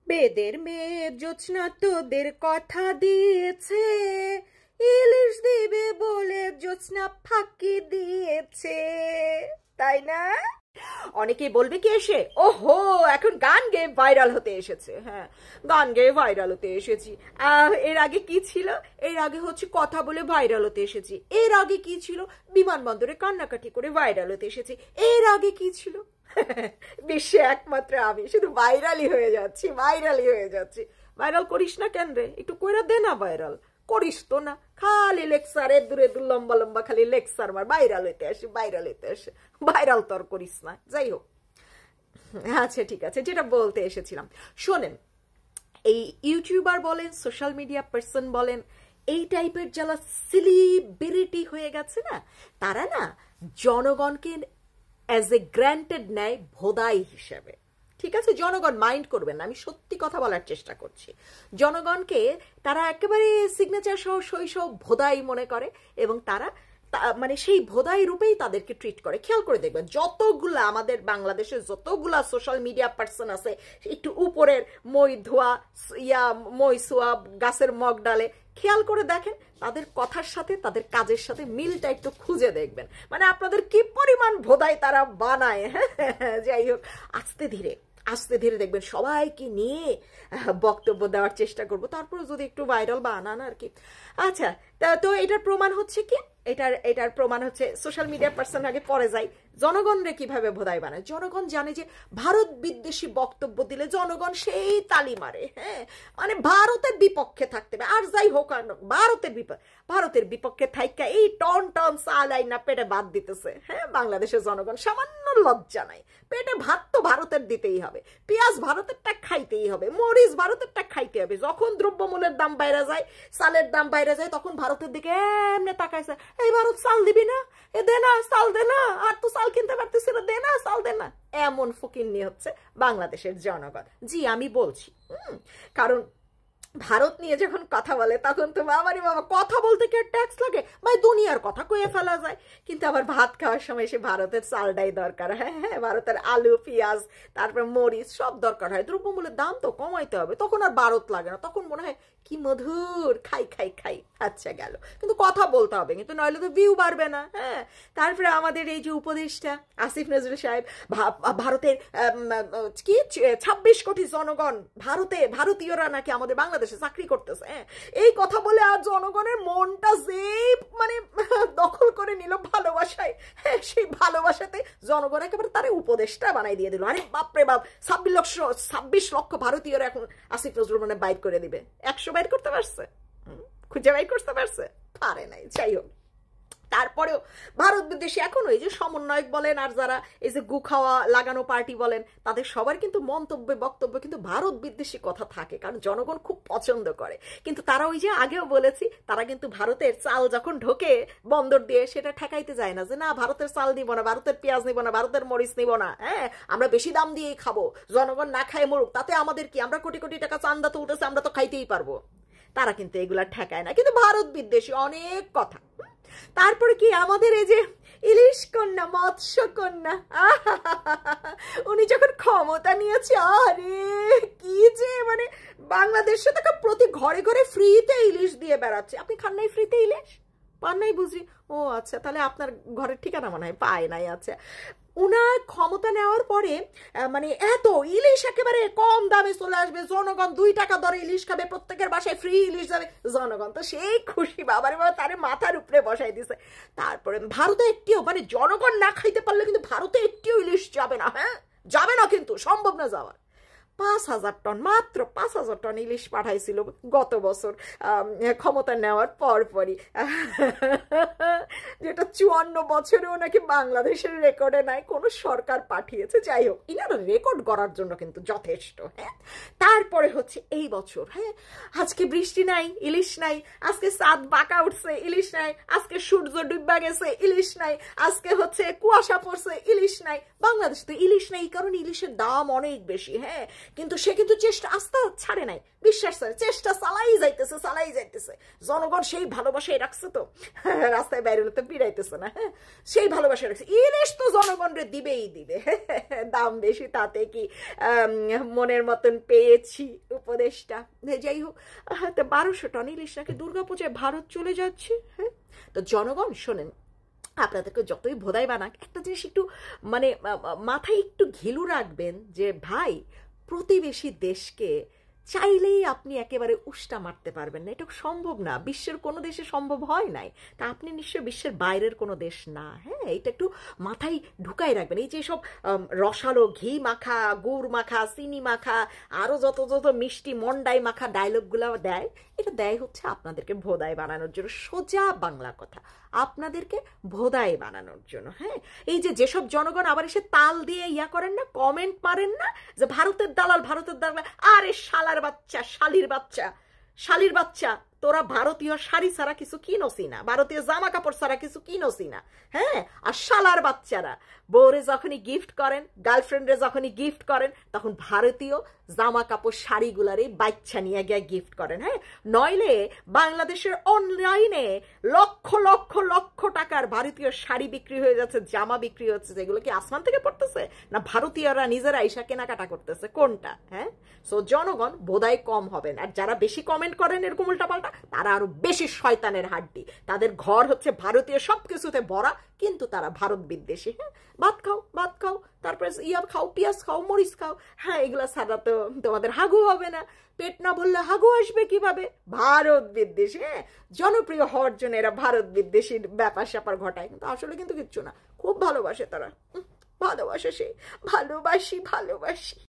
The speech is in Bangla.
বেদের মেয়ে জোছনা তোদের কথা দিয়েছে, ইলিশ দিবে বলে জোছনা ফাঁকি দিয়েছে, তাই না? অনেকেই বলবে কি এসে, ওহো এখন গান গেয়ে ভাইরাল হতে এসেছে। হ্যাঁ, গান গেয়ে ভাইরাল হতে এসেছি। এর আগে কি ছিল? এর আগে হচ্ছে কথা বলে ভাইরাল হতে এসেছি। এর আগে কি ছিল? বিমানবন্দরে কান্নাকাটি করে ভাইরাল হতে এসেছি। এর আগে কি ছিল? বিশ্বে একমাত্র আমি, শুধু ভাইরালই হয়ে যাচ্ছি, ভাইরালই হয়ে যাচ্ছি। ভাইরাল করিস না কেন রে? একটু কইরা দে না ভাইরাল। করিস তো না, খালি লেকচার, দূরে দূর লম্বা লম্বা খালি লেকচার মার, ভাইরাল হইতে আসে, ভাইরাল হইতে আসে। ভাইরাল তো আর করিস না। যাই হোক, আচ্ছা ঠিক আছে, যেটা বলতে এসেছিলাম শোনেন, এই ইউটিউবার বলেন, সোশ্যাল মিডিয়া পার্সন বলেন, এই টাইপের যারা সেলিব্রিটি হয়ে গেছে না, তারা না জনগণকে অ্যাজ এ গ্র্যান্টেড নেয় ভোদাই হিসেবে। ঠিক আছে, জনগণ মাইন্ড করবেন না, আমি সত্যি কথা বলার চেষ্টা করছি। জনগণকে তারা একেবারে সিগনেচার সহ শৈশব ভোদাই মনে করে, এবং তারা মানে সেই ভোদাই রূপেই তাদেরকে ট্রিট করে। খেয়াল করে দেখবেন, যতগুলা আমাদের বাংলাদেশের যতগুলা সোশ্যাল মিডিয়া পার্সন আছে, একটু উপরের মই ধোয়া মই সোয়া গাছের মগ ডালে, খেয়াল করে দেখেন তাদের কথার সাথে তাদের কাজের সাথে মিলটা একটু খুঁজে দেখবেন, মানে আপনাদের কি পরিমাণ ভোদাই তারা বানায়। যাই হোক, আস্তে ধীরে দেখবেন সবাইকে নিয়ে বক্তব্য দেওয়ার চেষ্টা করব, তারপরে যদি একটু ভাইরাল বানান আর কি। আচ্ছা, তো এটার প্রমাণ হচ্ছে কি? এটার প্রমাণ হচ্ছে সোশ্যাল মিডিয়া পার্সন আগে পরে যাই, জনগণরে কিভাবে ভোদাই বানায়। জনগণ জানে যে ভারত বিদ্বেষী বক্তব্য দিলে জনগণ সেই তালি মারে। হ্যাঁ, মানে ভারতের বিপক্ষে থাকতে হবে, আর যাই হোক ভারতের বিপক্ষে থাইকা এই টন চালাই না পেটে ভাত দিতেছে। হ্যাঁ, বাংলাদেশের জনগণ সামান্য লজ্জা নাই, পেটে ভাত তো ভারতের দিতেই হবে, পেঁয়াজ ভারতেরটা খাইতেই হবে, মরিচ ভারতেরটা খাইতে হবে। যখন দ্রব্যমূল্যের দাম বাইরে যায়, চালের দাম বাইরে যায়, তখন ভারতের দিকে এমনি তাকাইছে, এই ভারত চাল দিবি না, এ দে না চাল, দে না, আর তো চাল কিনতে পারতেছি না, দে না চাল, দে না। এমন ফকিন্নি হচ্ছে বাংলাদেশের জনগণ। জি আমি বলছি, কারণ ভারত নিয়ে যখন কথা বলে তখন তো বাবারি বাবা, কথা বলতে কি ট্যাক্স লাগে ভাই, দুনিয়ার কথা কয়ে ফেলা যায়, কিন্তু আবার ভাত খাওয়ার সময় সে ভারতের চালটাই দরকার। হ্যাঁ, ভারতের আলু পেঁয়াজ তারপর মরিচ সব দরকার হয়, দ্রব্যমূল্যের দাম তো কমাইতে হবে, তখন আর ভারত লাগে না, তখন মনে হয় কি মধুর, খাই খাই খাই, আচ্ছা গেল। কিন্তু কথা বলতে হবে, কিন্তু নইলে তো ভিউ বাড়বে না। হ্যাঁ, তারপরে আমাদের এই যে উপদেষ্টা আসিফ নজরুল সাহেব, ভারতের কি 26 কোটি জনগণ ভারতীয়রা নাকি আমাদের বাংলাদেশে চাকরি করতেছে। হ্যাঁ, এই কথা বলে আর জনগণের মনটা যে মানে দখল করে নিল ভালোবাসায়। হ্যাঁ, সেই ভালোবাসাতে জনগণ একেবারে তারে উপদেষ্টা বানাই দিয়ে দিল। আরে বাপরে বাপ, 26 লক্ষ ভারতীয়রা এখন আসিফ নজরুল মানে বাইর করে দিবে। 100 বাইর করতে পারছে? খুঁজে বাইর করতে পারছে? পারে নাই। যাই হোক, তারপরেও ভারত বিদ্বেষী এখন ওই যে সমন্বয়ক বলেন আর যারা এই যে গু খাওয়া লাগানো পার্টি বলেন, তাদের সবার কিন্তু মন্তব্যে বক্তব্য কিন্তু ভারত বিদ্বেষী কথা থাকে, কারণ জনগণ খুব পছন্দ করে। কিন্তু তারা ওই যে আগেও বলেছি, তারা কিন্তু ভারতের চাল যখন ঢোকে বন্দর দিয়ে, সেটা ঠেকাইতে যায় না, যে না ভারতের চাল নিব না, ভারতের পেঁয়াজ নিব না, ভারতের মরিচ নিব না। হ্যাঁ, আমরা বেশি দাম দিয়েই খাবো, জনগণ না খায় মরুক, তাতে আমাদের কি, আমরা কোটি কোটি টাকা চান্দা তুলতেছে, আমরা তো খাইতেই পারবো। তারা কিন্তু এগুলা ঠেকায় না, কিন্তু ভারত বিদ্বেষী অনেক কথা। তারপরে কি আমাদের এই যে ইলিশ কন্যা, মৎস্য কন্যা, উনি যখন ক্ষমতা নিয়েছে, আরে কি যে মানে বাংলাদেশে তো প্রতি ঘরে ঘরে ফ্রিতে ইলিশ দিয়ে বেড়াচ্ছে। আপনি খান নাই ফ্রিতে ইলিশ? পান নাই বুঝি? ও আচ্ছা, তাহলে আপনার ঘরের ঠিকানা মনে হয় পায় নাই। আচ্ছা, উনার ক্ষমতা নেওয়ার পরে মানে এত ইলিশ একেবারে কম দামে চলে আসবে, জনগণ 2 টাকা দরে ইলিশ খাবে, প্রত্যেকের বাসায় ফ্রি ইলিশ যাবে, জনগণ তো সেই খুশি, বাবারে বাবা, তারে মাথার উপরে বসাই দিছে। তারপরে ভারতে একটিও মানে জনগণ না খাইতে পারলে কিন্তু ভারতে একটিও ইলিশ যাবে না। হ্যাঁ, যাবে না, কিন্তু সম্ভব না যাওয়ার। 5,000 টন, মাত্র 5,000 টন ইলিশ পাঠাইছিল গত বছর ক্ষমতা নেওয়ার পরপরই, যেটা 54 বছরেও নাকি বাংলাদেশের রেকর্ডে নাই, কোন সরকার পাঠিয়েছে। যাই হোক, ইনারা রেকর্ড করার জন্য কিন্তু যথেষ্ট। হ্যাঁ, তারপরে হচ্ছে এই বছর, হ্যাঁ, আজকে বৃষ্টি নাই, ইলিশ নাই, আজকে চাঁদ বাঁকা উঠছে, ইলিশ নাই, আজকে সূর্য ডুববা গেছে, ইলিশ নাই, আজকে হচ্ছে কুয়াশা পড়ছে, ইলিশ নাই। বাংলাদেশ তো ইলিশ নাই, কারণ ইলিশের দাম অনেক বেশি। হ্যাঁ, কিন্তু সে কিন্তু চেষ্টা আস্থা ছাড়ে নাই, বিশ্বাস ছাড়ে, চেষ্টা চালাই যাইতেছে। জনগণ সেই ভালোবাসায় রাখছে তো, রাস্তায় বাইরে হলে তো পিড়াইতেছে না, হ্যাঁ সেই ভালোবাসায় রাখছে। ইলিশ তো জনগণরে দিবেই দিবে, দাম বেশি তাতে কি, মনের মতন পেয়েছি উপদেশটা। যাই হোক, 1200 টন ইলিশ নাকি দুর্গাপূজায় ভারত চলে যাচ্ছে। হ্যাঁ, তো জনগণ শোনেন, আপনাদেরকে যতই ভোদাই বানাক, একটা জিনিস একটু মানে মাথায় একটু ঘিলু রাখবেন যে ভাই, প্রতিবেশী দেশকে চাইলেই আপনি একেবারে উষ্টা মারতে পারবেন না, এটা সম্ভব না, বিশ্বের কোনো দেশে সম্ভব হয় নাই, তা আপনি নিশ্চয়ই বিশ্বের বাইরের কোনো দেশ না। হ্যাঁ, এটা একটু মাথায় ঢুকাই রাখবেন। এই যে সব রসালো ঘি মাখা, গুড় মাখা, চিনি মাখা, আরও যত মিষ্টি মন্ডাই মাখা ডায়লগগুলো দেয়, এটা দেয় হচ্ছে আপনাদেরকে ভোদাই বানানোর জন্য। সোজা বাংলা কথা, আপনাদেরকে ভোদাই বানানোর জন্য। হ্যাঁ, এই যে যেসব জনগণ আবার এসে তাল দিয়ে ইয়া করেন না, কমেন্ট মারেন না যে ভারতের দালাল, আরে শালার বাচ্চা, শালির বাচ্চা, তোরা ভারতীয় শাড়ি ছাড়া কিছু কিনোসি না, ভারতীয় জামা কাপড় ছাড়া কিছু কিনোসি না। হ্যাঁ, আর শালার বাচ্চারা বউরে যখনই গিফট করেন, গার্লফ্রেন্ডে যখনই গিফট করেন, তখন ভারতীয় জামা কাপড় শাড়িগুলারে বাচ্চা নিয়ে গিয়ে গিফট করেন। হ্যাঁ, নইলে বাংলাদেশের অনলাইনে লক্ষ লক্ষ লক্ষ টাকার ভারতীয় শাড়ি বিক্রি হয়ে যাচ্ছে, জামা বিক্রি হচ্ছে, যেগুলো কি আসমান থেকে পড়তেছে না ভারতীয়রা নিজেরা এসা কেনাকাটা করতেছে, কোনটা? হ্যাঁ, সো জনগণ বোধাই কম হবেন। আর যারা বেশি কমেন্ট করেন এরকম উল্টাপাল্টা, তারা আরো বেশি শয়তানের হাড্ডি, তাদের ঘর হচ্ছে ভারতীয় সবকিছুতে ভরা, কিন্তু তারা ভারত বিদ্বেষী। হ্যাঁ, ভাত খাও, তারপরে ইয়া খাও, পেঁয়াজ খাও, মরিচ খাও। হ্যাঁ, এগুলা ছাড়া তো তোমাদের হাগু হবে না, পেট না ভরলে হাগু আসবে কিভাবে? ভারত বিদ্বেষী। হ্যাঁ, জনপ্রিয় হওয়ার জন্য এরা ভারত বিদ্বেষীর ব্যাপার স্যাপার ঘটায়, কিন্তু আসলে কিন্তু কিচ্ছু না, খুব ভালোবাসে তারা, ভালোবাসে, সে ভালোবাসি।